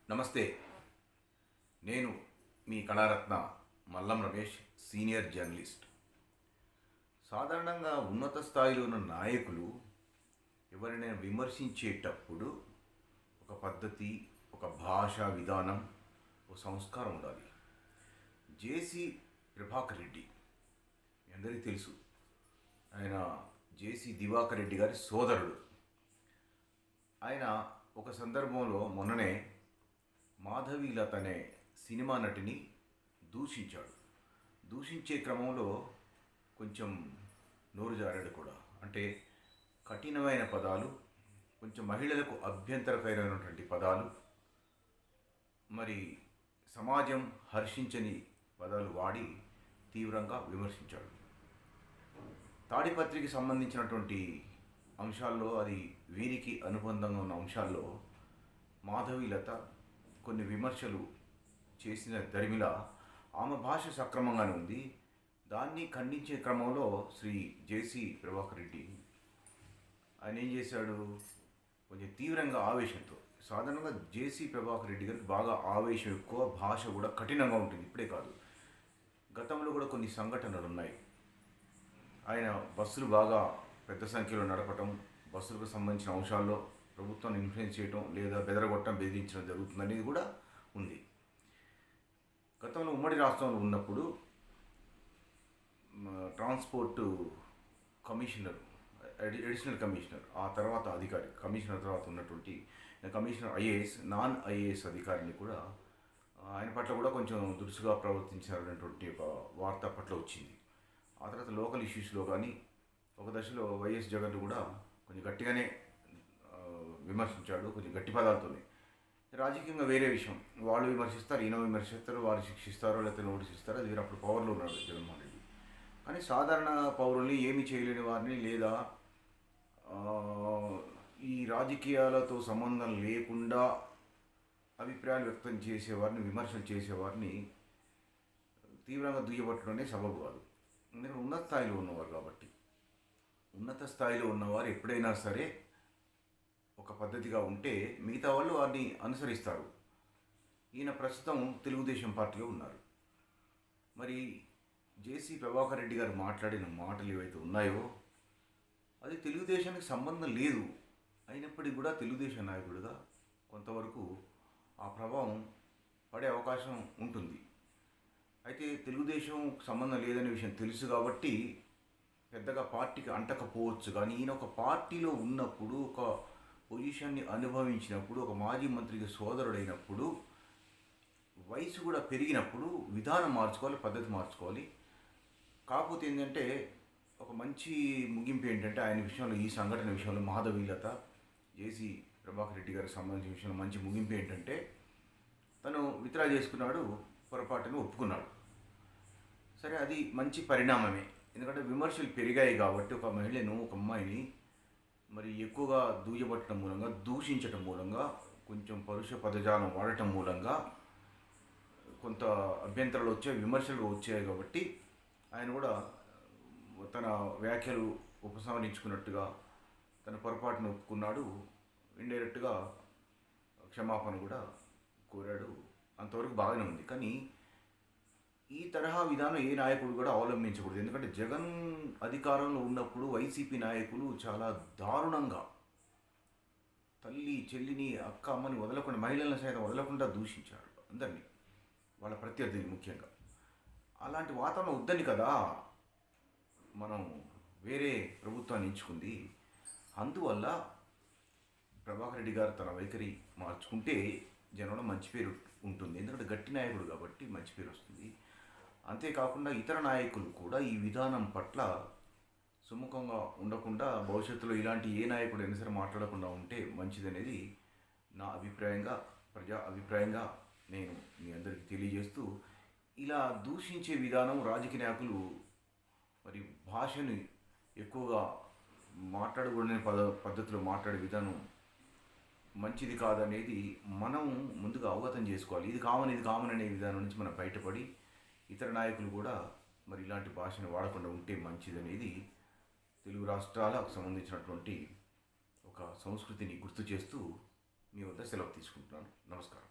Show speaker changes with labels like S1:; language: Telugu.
S1: నమస్తే. నేను మీ కళారత్న మల్లం రమేష్, సీనియర్ జర్నలిస్ట్. సాధారణంగా ఉన్నత స్థాయిలో ఉన్న నాయకులు ఎవరైనా విమర్శించేటప్పుడు ఒక పద్ధతి, ఒక భాషా విధానం, ఒక సంస్కారం ఉండాలి. జేసీ ప్రభాకర్ రెడ్డి మీ అందరికీ తెలుసు. ఆయన జేసీ దివాకర్ రెడ్డి గారి సోదరుడు. ఆయన ఒక సందర్భంలో మొన్ననే మాధవీలత అనే సినిమా నటిని దూషించాడు. దూషించే క్రమంలో కొంచెం నోరు జారాడు కూడా. అంటే కఠినమైన పదాలు, కొంచెం మహిళలకు అభ్యంతరకరమైనటువంటి పదాలు, మరి సమాజం హర్షించని పదాలు వాడి తీవ్రంగా విమర్శించాడు. తాడిపత్రికి సంబంధించినటువంటి అంశాల్లో, అది వీరికి అనుబంధంగా ఉన్న అంశాల్లో మాధవీలత కొన్ని విమర్శలు చేసిన దరిమిలా ఆమె భాష సక్రమంగానే ఉంది. దాన్ని ఖండించే క్రమంలో శ్రీ జేసీ ప్రభాకర్ రెడ్డి ఆయన ఏం చేశాడు, కొంచెం తీవ్రంగా ఆవేశంతో. సాధారణంగా జేసీ ప్రభాకర్ రెడ్డి గారికి బాగా ఆవేశం ఎక్కువ, భాష కూడా కఠినంగా ఉంటుంది. ఇప్పుడే కాదు, గతంలో కూడా కొన్ని సంఘటనలు ఉన్నాయి. ఆయన బస్సులు బాగా పెద్ద సంఖ్యలో నడపటం, బస్సులకు సంబంధించిన అంశాల్లో ప్రభుత్వాన్ని ఇన్ఫ్లుయెన్స్ చేయటం లేదా బెదరగొట్టడం, బెదిరించడం జరుగుతుందనేది కూడా ఉంది. గతంలో ఉమ్మడి రాష్ట్రంలో ఉన్నప్పుడు ట్రాన్స్పోర్ట్ కమిషనర్, అడిషనల్ కమిషనర్, ఆ తర్వాత అధికారి, కమిషనర్ తర్వాత ఉన్నటువంటి కమిషనర్ ఐఏఎస్, నాన్ ఐఏఎస్ అధికారిని కూడా ఆయన పట్ల కూడా కొంచెం దురుసుగా ప్రవర్తించారనేటువంటి ఒక వార్త పట్ల వచ్చింది. ఆ తర్వాత లోకల్ ఇష్యూస్లో కానీ ఒక దశలో వైఎస్ జగన్ కూడా కొంచెం గట్టిగానే విమర్శించాడు, కొంచెం గట్టి పదాలతోనే. రాజకీయంగా వేరే విషయం, వాళ్ళు విమర్శిస్తారు, ఈయన విమర్శిస్తారు, వారు శిక్షిస్తారో లేకపోతే నోటీస్ ఇస్తారో, అది అప్పుడు పవర్లో ఉన్నాడు జగన్మోహన్ రెడ్డి. కానీ సాధారణ పౌరుల్ని, ఏమీ చేయలేని వారిని, లేదా ఈ రాజకీయాలతో సంబంధం లేకుండా అభిప్రాయాలు వ్యక్తం చేసేవారిని, విమర్శలు చేసేవారిని తీవ్రంగా దుయ్యబట్టడమే సబబు కాదు. ఎందుకంటే ఉన్నత స్థాయిలో ఉన్నవారు కాబట్టి. ఉన్నత స్థాయిలో ఉన్నవారు ఎప్పుడైనా సరే ఒక పద్ధతిగా ఉంటే మిగతా వాళ్ళు వారిని అనుసరిస్తారు. ఈయన ప్రస్తుతం తెలుగుదేశం పార్టీలో ఉన్నారు. మరి జేసీ ప్రభాకర్ రెడ్డి గారు మాట్లాడిన మాటలు ఏవైతే ఉన్నాయో అది తెలుగుదేశానికి సంబంధం లేదు. అయినప్పటికీ కూడా తెలుగుదేశం నాయకుడిగా కొంతవరకు ఆ ప్రభావం పడే అవకాశం ఉంటుంది. అయితే తెలుగుదేశం సంబంధం లేదనే విషయం తెలుసు కాబట్టి పెద్దగా పార్టీకి అంటకపోవచ్చు. కానీ ఈయన ఒక పార్టీలో ఉన్నప్పుడు, ఒక పొజిషన్ని అనుభవించినప్పుడు, ఒక మాజీ మంత్రికి సోదరుడైనప్పుడు, వయసు కూడా పెరిగినప్పుడు విధానం మార్చుకోవాలి, పద్ధతి మార్చుకోవాలి. కాకపోతే ఏంటంటే ఒక మంచి ముగింపు ఏంటంటే ఆయన విషయంలో, ఈ సంఘటన విషయంలో మాధవీలత, జేసీ ప్రభాకర్ రెడ్డి గారికి సంబంధించిన విషయంలో మంచి ముగింపు ఏంటంటే తను విత్డ్రా చేసుకున్నాడు, పొరపాటును ఒప్పుకున్నాడు. సరే, అది మంచి పరిణామమే. ఎందుకంటే విమర్శలు పెరిగాయి కాబట్టి ఒక మహిళను, ఒక అమ్మాయిని మరి ఎక్కువగా దూయబట్టడం మూలంగా, దూషించటం మూలంగా, కొంచెం పరుష పదజాలం వాడటం మూలంగా కొంత అభ్యంతరాలు వచ్చాయి, విమర్శలు వచ్చాయి. కాబట్టి ఆయన కూడా తన వ్యాఖ్యలు ఉపసంహరించుకున్నట్టుగా తన పొరపాటును ఒప్పుకున్నాడు. ఇండైరెక్ట్గా క్షమాపణ కూడా కోరాడు. అంతవరకు బాగానే ఉంది. కానీ ఈ తరహా విధానం ఏ నాయకుడు కూడా అవలంబించకూడదు. ఎందుకంటే జగన్ అధికారంలో ఉన్నప్పుడు వైసీపీ నాయకులు చాలా దారుణంగా తల్లి, చెల్లిని, అక్క, అమ్మని వదలకుండా, మహిళలను సైతం వదలకుండా దూషించారు అందరినీ, వాళ్ళ ప్రత్యర్థిని ముఖ్యంగా. అలాంటి వాతావరణం వద్దని కదా మనం వేరే ప్రభుత్వాన్ని ఎంచుకుంది. అందువల్ల ప్రభాకర్ రెడ్డి గారు తన వైఖరి మార్చుకుంటే జనంలో మంచి పేరు ఉంటుంది. ఎందుకంటే గట్టి నాయకుడు కాబట్టి మంచి పేరు వస్తుంది. అంతేకాకుండా ఇతర నాయకులు కూడా ఈ విధానం పట్ల సుముఖంగా ఉండకుండా, భవిష్యత్తులో ఇలాంటి ఏ నాయకుడు అయినా సరే మాట్లాడకుండా ఉంటే మంచిదనేది నా అభిప్రాయంగా, ప్రజా అభిప్రాయంగా నేను మీ అందరికీ తెలియజేస్తూ, ఇలా దూషించే విధానం, రాజకీయ నాయకులు మరి భాషని ఎక్కువగా మాట్లాడకూడని పద్ధతిలో మాట్లాడే విధానం మంచిది కాదనేది మనం ముందుగా అవగతం చేసుకోవాలి. ఇది కామన్ అనే విధానం నుంచి మనం బయటపడి ఇతర నాయకులు కూడా మరి ఇలాంటి భాషను వాడకుండా ఉంటే మంచిదనేది తెలుగు రాష్ట్రాలకు సంబంధించినటువంటి ఒక సంస్కృతిని గుర్తు చేస్తూ మీ వద్ద సెలవు తీసుకుంటున్నాను. నమస్కారం.